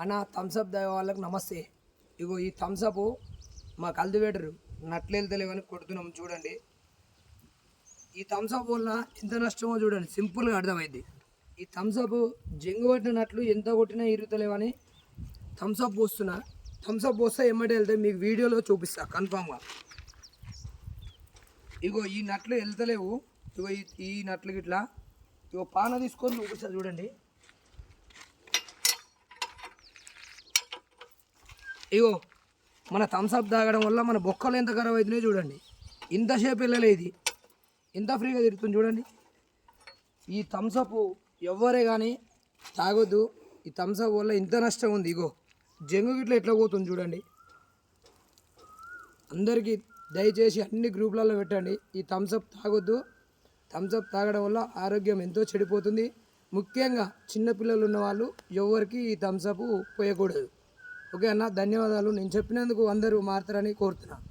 అన్న థమ్స్అప్ తాగే వాళ్ళకి నమస్తే. ఇగో ఈ థమ్స్అప్ మా కల్టివేటర్ నట్లు వెళ్తలేవని కొడుతున్నాం చూడండి. ఈ థమ్స్అప్ వల్ల ఎంత నష్టమో చూడండి, సింపుల్గా అర్థమైంది. ఈ థమ్స్అప్ జంగు పట్టిన నట్లు ఎంత కొట్టినా ఇరుగుతలేవని థమ్స్అప్ పోస్తున్నా. థమ్స్అప్ పోస్తే ఎమ్మటే వెళ్తాయి, మీకు వీడియోలో చూపిస్తా కన్ఫామ్గా. ఇగో ఈ నట్లు వెళ్తలేవు, ఇగో ఈ నట్లు గిట్లా ఇగో పాన తీసుకొని చూపిస్తా చూడండి. ఇగో మన థమ్స్అప్ తాగడం వల్ల మన బొక్కలు ఎంత ఖరాబ్ అవుతున్నాయో చూడండి. ఇంతసేపు వెళ్ళలేదు, ఎంత ఫ్రీగా తిరుగుతుంది చూడండి. ఈ థమ్స్అప్ ఎవ్వరే కానీ తాగొద్దు. ఈ థమ్స్అప్ వల్ల ఇంత నష్టం ఉంది. ఇగో జంగు గిట్ల ఎట్లా పోతుంది చూడండి. అందరికీ దయచేసి అన్ని గ్రూపులలో పెట్టండి, ఈ థమ్స్అప్ తాగొద్దు. థమ్స్అప్ తాగడం వల్ల ఆరోగ్యం ఎంతో చెడిపోతుంది. ముఖ్యంగా చిన్నపిల్లలు ఉన్న వాళ్ళు ఎవరికి ఈ థమ్స్అప్ పోయకూడదు. ఓకే అన్న, ధన్యవాదాలు. నేను చెప్పినందుకు అందరూ మారుతారని కోరుతున్నాను.